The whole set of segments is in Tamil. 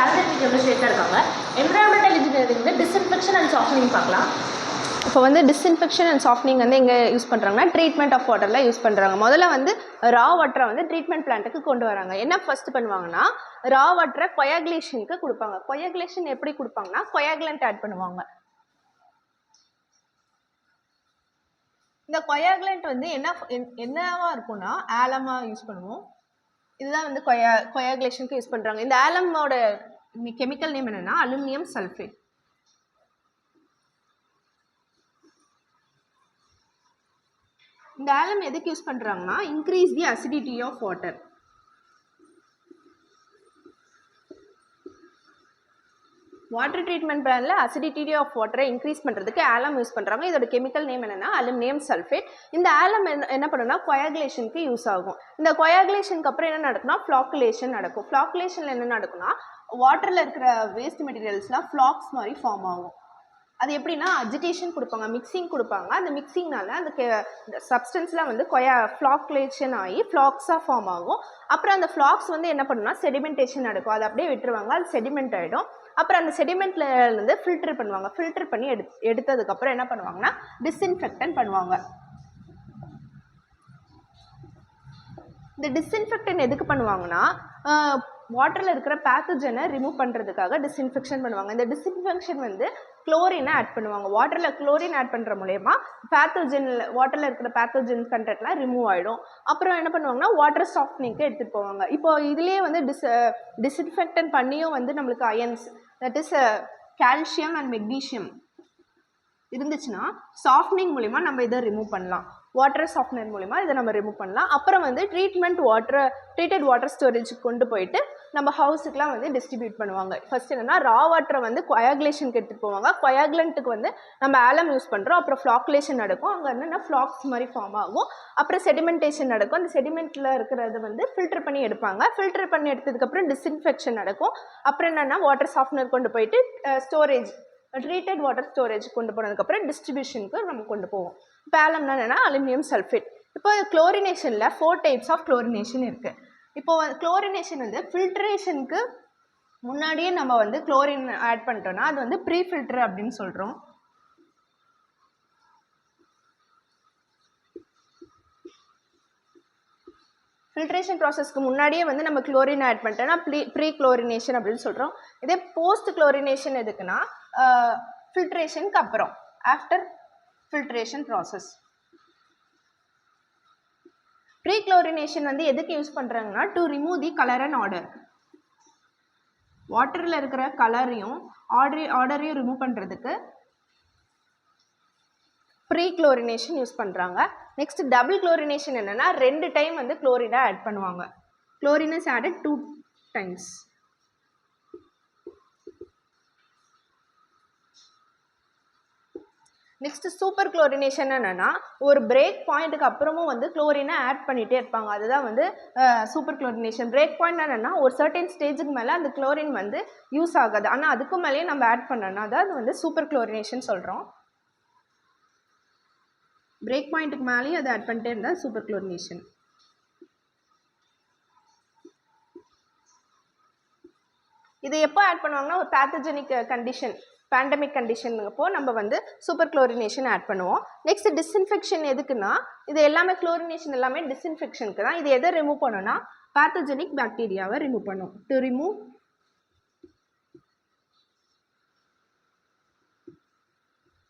சேலரி வீடியோவில் ஷேக்காக இருக்காங்க. என்விரான்மெண்டல் இன்ஜினியரிங் வந்து டிஸ்இன்ஃபெக்ஷன் அண்ட் சாஃப்ட்னிங் பார்க்கலாம். இப்போ வந்து டிஸ்இன்ஃபெக்ஷன் அண்ட் சாஃப்ட்னிங் வந்து எங்கே யூஸ் பண்ணுறாங்கன்னா ட்ரீட்மெண்ட் ஆஃப் வாட்டரில் யூஸ் பண்ணுறாங்க. முதல்ல வந்து ரா வாட்டரை வந்து ட்ரீட்மெண்ட் பிளான்ட்டுக்கு கொண்டு வராங்க. என்ன ஃபர்ஸ்ட் பண்ணுவாங்கன்னா ரா வாட்டரை கொயாகுலேஷனுக்கு கொடுப்பாங்க. கொயாகுலேஷன் எப்படி கொடுப்பாங்கன்னா கொயாகுலண்ட் ஆட் பண்ணுவாங்க. இந்த கொயாகுலண்ட் வந்து என்னவா இருக்கும்னா ஆலமா யூஸ் பண்ணுவோம். இதுதான் வந்து கொயாகுலேஷனுக்கு யூஸ் பண்ணுறாங்க. இந்த ஆலமோட கெமிக்கல் நேம் என்னன்னா அலுமினியம் சல்ஃபேட். இந்த ஆலம் எதுக்கு யூஸ் பண்ணுறாங்கன்னா increase the acidity of water. Water treatment பிளான்ல அசிடிட்டி ஆஃப் வாட்டரை இன்க்ரீஸ் பண்ணுறதுக்கு ஆலம் யூஸ் பண்ணுறாங்க. இதோட கெமிக்கல் நேம் என்னன்னா அலுமினியம் சல்ஃபேட். இந்த ஆலம் என்ன பண்ணுன்னா கொயாகுலேஷனுக்கு யூஸ் ஆகும். இந்த கொயாகுலேஷனுக்கு அப்புறம் என்ன நடக்கும்னா ஃப்ளாக்குலேஷன் நடக்கும். ஃப்ளாக்குலேஷனில் என்ன நடக்கும்னா வாட்டரில் இருக்கிற வேஸ்ட் மெட்டீரியல்ஸ்லாம் ஃப்ளாக்ஸ் மாதிரி ஃபார்ம் ஆகும். அது எப்படின்னா அஜிடேஷன் கொடுப்பாங்க, மிக்சிங் கொடுப்பாங்க. அந்த மிக்சிங்னால அந்த சப்ஸ்டன்ஸ்லாம் வந்து ஃப்ளாக்குலேஷன் ஆகி ஃப்ளாக்ஸாக ஃபார்ம் ஆகும். அப்புறம் அந்த ஃப்ளாக்ஸ் வந்து என்ன பண்ணுன்னா செடிமெண்டேஷன் நடக்கும். அதை அப்படியே விட்டுருவாங்க, அது செடிமெண்ட் ஆகிடும். அப்புறம் அந்த செடிமெண்ட்ல இருந்து ஃபில்டர் பண்ணுவாங்க. ஃபில்டர் பண்ணி எடுத்ததுக்கப்புறம் என்ன பண்ணுவாங்கன்னா டிஸ்இன்ஃபெக்டன் பண்ணுவாங்க. இந்த டிஸ்இன்ஃபெக்டன் எதுக்கு பண்ணுவாங்கன்னா வாட்டரில் இருக்கிற பேத்தஜனை ரிமூவ் பண்ணுறதுக்காக டிஸ்இன்ஃபெக்ஷன் பண்ணுவாங்க. இந்த டிஸ்இன்ஃபெக்ஷன் வந்து குளோரினை ஆட் பண்ணுவாங்க. வாட்டரில் குளோரின் ஆட் பண்ணுற மூலயமா வாட்டரில் இருக்கிற பேத்தஜன் கண்டென்ட்லாம் ரிமூவ் ஆகிடும். அப்புறம் என்ன பண்ணுவாங்கன்னா வாட்டர் சாஃப்ட்னிங்க்கு எடுத்துகிட்டு போவாங்க. இப்போ இதுலேயே வந்து டிஸ்இன்ஃபெக்டன் பண்ணியும் வந்து நம்மளுக்கு ions that is calcium and magnesium இருந்துச்சுன்னா சாஃப்ட்னிங் மூலிமா நம்ம இதை ரிமூவ் பண்ணலாம். வாட்டர் சாஃப்ட்னர் மூலிமா இதை நம்ம ரிமூவ் பண்ணலாம். அப்புறம் வந்து ட்ரீட்டட் வாட்டர் ஸ்டோரேஜுக்கு கொண்டு போயிட்டு நம்ம ஹவுஸுக்குலாம் வந்து டிஸ்ட்ரிபியூட் பண்ணுவாங்க. ஃபர்ஸ்ட் என்னன்னா ரா வாட்டரை வந்து கொயாகுலேஷனுக்கு எடுத்துகிட்டு போவாங்க. கொயாகுலண்ட்டுக்கு வந்து நம்ம ஆலம் யூஸ் பண்ணுறோம். அப்புறம் ஃப்ளாக்குலேஷன் நடக்கும். அங்கே என்னென்னா ஃப்ளாக்ஸ் மாதிரி ஃபார்ம் ஆகும். அப்புறம் செடிமெண்டேஷன் நடக்கும். அந்த செடிமெண்ட்டில் இருக்கிறது வந்து ஃபில்டர் பண்ணி எடுப்பாங்க. ஃபில்டர் பண்ணி எடுத்ததுக்கப்புறம் டிஸ்இன்ஃபெக்ஷன் நடக்கும். அப்புறம் என்னென்னா வாட்டர் சாஃப்ட்னர் கொண்டு போயிட்டு ஸ்டோரேஜ் ட்ரீட்டட் வாட்டர் ஸ்டோரேஜ் கொண்டு போனதுக்கப்புறம் டிஸ்ட்ரிபியூஷனுக்கு நம்ம கொண்டு போவோம். இப்போ ஆலம்னா என்னென்னா அலுமினியம் சல்ஃபேட். இப்போ குளோரினேஷனில் 4 டைப்ஸ் ஆஃப் குளோரினேஷன் இருக்குது. இப்போ குளோரினேஷன் வந்து ஃபில்ட்ரேஷனுக்கு முன்னாடியே நம்ம வந்து குளோரின் ஆட் பண்ணிட்டோம்னா அது வந்து ப்ரீ ஃபில்டர் அப்படின்னு சொல்கிறோம். ஃபில்ட்ரேஷன் ப்ராசஸ்க்கு முன்னாடியே வந்து நம்ம குளோரின் ஆட் பண்ணிட்டோம்னா ப்ரீ குளோரினேஷன் அப்படின்னு சொல்கிறோம். இதே போஸ்ட் குளோரினேஷன் எதுக்குன்னா ஃபில்ட்ரேஷனுக்கு அப்புறம் after filtration process. Pre chlorination வந்து எதுக்கு யூஸ் பண்ணுறாங்கன்னா to remove the colour and odour. வாட்டரில் இருக்கிற கலரையும் ஆர்டரையும் ரிமூவ் பண்ணுறதுக்கு ப்ரீ குளோரினேஷன் யூஸ் பண்ணுறாங்க. நெக்ஸ்ட் டபுள் குளோரினேஷன் என்னென்னா 2 டைம் வந்து குளோரினை ஆட் பண்ணுவாங்க. Chlorine is added 2 times. Next super chlorination என்னன்னா ஒரு பிரேக் பாயிண்ட்டுக்கு அப்புறமும் வந்து குளோரினை ஆட் பண்ணிகிட்டே இருப்பாங்க. அதுதான் வந்து சூப்பர் குளோரினேஷன். பிரேக் பாயிண்ட் என்னன்னா ஒரு சர்டன் ஸ்டேஜுக்கு மேலே அந்த குளோரின் வந்து யூஸ் ஆகாது. ஆனால் அதுக்கு மேலேயே நம்ம ஆட் பண்ணோம்னா அதாவது வந்து சூப்பர் குளோரினேஷன் சொல்கிறோம். பிரேக் பாயிண்ட்டுக்கு மேலேயும் அதை ஆட் பண்ணிட்டே இருந்தால் சூப்பர் குளோரினேஷன். இதை எப்போ ஆட் பண்ணுவாங்கன்னா ஒரு பேத்தஜெனிக் கண்டிஷன் பேண்டமிக் கண்டிஷன் அப்போ நம்ம வந்து சூப்பர் குளோரினேஷன் ஆட் பண்ணுவோம். நெக்ஸ்ட் டிஸ்இன்ஃபெக்ஷன் எதுக்குன்னா இது எல்லாமே குளோரினேஷன் எல்லாமே டிஸ்இன்ஃபெக்ஷனுக்கு தான். இது எதை ரிமூவ் பண்ணோம்னா பேத்தஜெனிக் பாக்டீரியாவை ரிமூவ் பண்ணும். To remove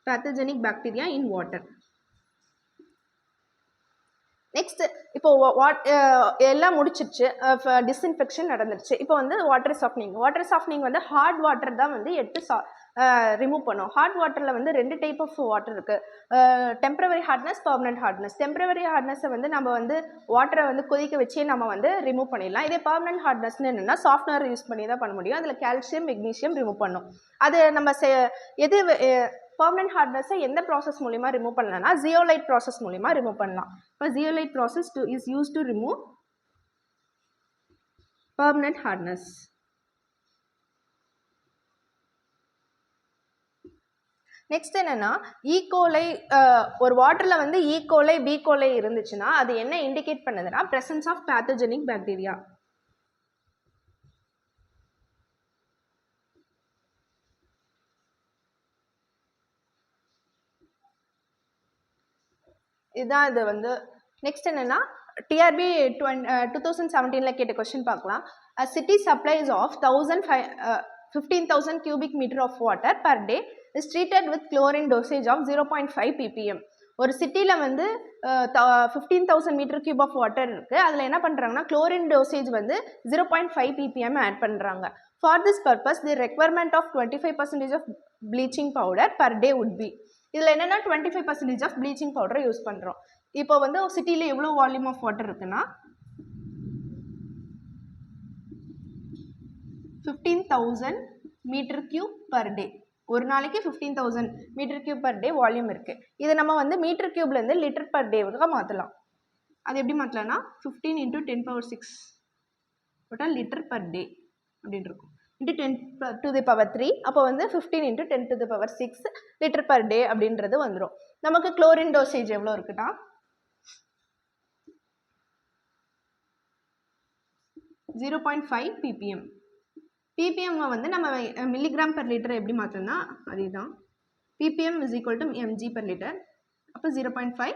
pathogenic bacteria in water. Next இப்போ எல்லாம் முடிச்சிருச்சு, டிஸ்இன்ஃபெக்ஷன் நடந்துருச்சு. இப்போ வந்து வாட்டர் சாஃப்ட்னிங் வந்து ஹார்ட் வாட்டர் தான் வந்து எடுத்து ரிமூவ் பண்ணும். ஹார்ட் வாட்டரில் வந்து 2 டைப் ஆஃப் வாட்டர் இருக்குது. Temporary hardness, permanent hardness. Temporary ஹார்ட்னஸை வந்து நம்ம வந்து வாட்டரை வந்து கொதிக்க வச்சே நம்ம வந்து ரிமூவ் பண்ணிடலாம். இதே பர்மனன்ட் ஹார்ட்னஸ்னு என்னென்னா சாஃப்ட்னர் யூஸ் பண்ணி தான் பண்ண முடியும். அதில் கால்சியம் மெக்னீஷியம் ரிமூவ் பண்ணும். அது நம்ம எது பர்மனன்ட் ஹார்ட்னஸை எந்த ப்ராசஸ் மூலிமா ரிமூவ் பண்ணலாம்னா ஜியோலைட் ப்ராசஸ் மூலிமா ரிமூவ் பண்ணலாம். இப்போ zeolite process is use to remove permanent hardness. Next என்னன்னா ஈகோலை ஒரு வாட்டரில் வந்து ஈகோலை பீகோலை இருந்துச்சுன்னா அது என்ன இண்டிகேட் பண்ணுதுன்னா பிரசன்ஸ் ஆஃப் பேத்தோஜெனிக் பாக்டீரியா. இதுதான் இது வந்து. நெக்ஸ்ட் என்னன்னா டிஆர்பி 2017 கேட்ட கொஸ்டின் பார்க்கலாம். A city supplies of 15,000 cubic meter of water per day is treated with chlorine dosage of 0.5 ppm. ஒரு சிட்டியில் வந்து 15,000 மீட்டர் கியூப் ஆஃப் வாட்டர் இருக்குது. அதில் என்ன பண்ணுறாங்கன்னா குளோரின் டோசேஜ் வந்து 0.5 ppm ஆட் பண்ணுறாங்க. For this purpose the requirement of 25% of bleaching powder per day would be. இதில் என்னென்னா 25% ஆஃப் ப்ளீச்சிங் பவுடரை யூஸ் பண்ணுறோம். இப்போ வந்து சிட்டியில் எவ்வளோ வால்யூம் ஆஃப் வாட்டர் இருக்குன்னா 15,000 மீட்டர் கியூப் பர் டே. ஒரு நாளைக்கு 15,000 metre cube per day volume இருக்குது. இதை நம்ம வந்து மீட்டர் கியூப்லேருந்து லிட்டர் பர் டேவுக்கு மாற்றலாம். அது எப்படி மாற்றலாம்னா 15 × 10⁶ போட்டால் லிட்டர் பர் டே அப்படின்னு இருக்கும். × 10⁻³ அப்போ வந்து 15 × 10⁶ லிட்டர் பர் டே அப்படின்றது வந்துடும். நமக்கு குளோரின் டோசேஜ் எவ்வளோ இருக்குன்னா 0.5 ppm. ppm வந்து நம்ம மில்லிகிராம் பர் லிட்டர் எப்படி மாற்றோம்னா அதே தான். ppm = mg per liter. அப்போ 0.5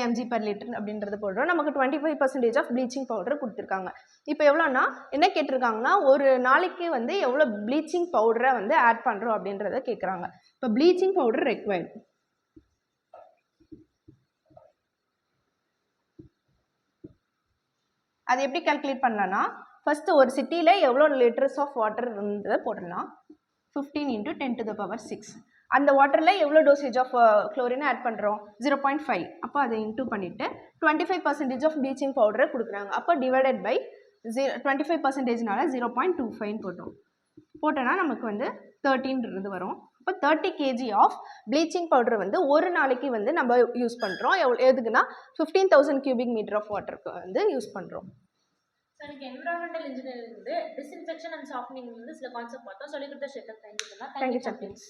mg per liter அப்படின்றது போடுறோம். நமக்கு 25% ஆஃப் ப்ளீச்சிங் பவுடர் கொடுத்துருக்காங்க. இப்போ எவ்வளோனா என்ன கேட்டிருக்காங்கன்னா ஒரு நாளைக்கு வந்து எவ்வளோ ப்ளீச்சிங் பவுடரை வந்து ஆட் பண்ணுறோம் அப்படின்றத கேட்குறாங்க. இப்போ ப்ளீச்சிங் பவுடர் ரெக்வயர்ட். அது எப்படி கால்குலேட் பண்ணலாம்னா ஃபஸ்ட்டு ஒரு சிட்டியில் எவ்வளோ லிட்டர்ஸ் ஆஃப் வாட்டர் இருந்ததை போடலாம். 15 × 10⁻⁶. அந்த வாட்டரில் எவ்வளோ டோசேஜ் ஆஃப் குளோரினை ஆட் பண்ணுறோம் 0.5. அப்போ அதை இன்டூ பண்ணிவிட்டு 25% ஆஃப் ப்ளீச்சிங் பவுடரை கொடுக்குறாங்க. அப்போ டிவைடட் பை 25%னால 0.25 போட்டோன்னா நமக்கு வந்து 13 வரும். அப்போ 30 kg ஆஃப் ப்ளீச்சிங் பவுடர் வந்து ஒரு நாளைக்கு வந்து நம்ம யூஸ் பண்ணுறோம். எதுக்குன்னா 15,000 cubic meter ஆஃப் வாட்டருக்கு வந்து யூஸ் பண்ணுறோம். ஸோ எனக்கு என்விரான்மெண்டல் இன்ஜினியரிங் வந்து டிஸ்இன்ஃபெக்ஷன் அண்ட் சாஃப்ட்னிங் வந்து சில கான்செப்ட் பார்த்தோம். சொல்லிக் கொடுத்த ஷெட்டர் தேங்க்யூ. Thank you chapters.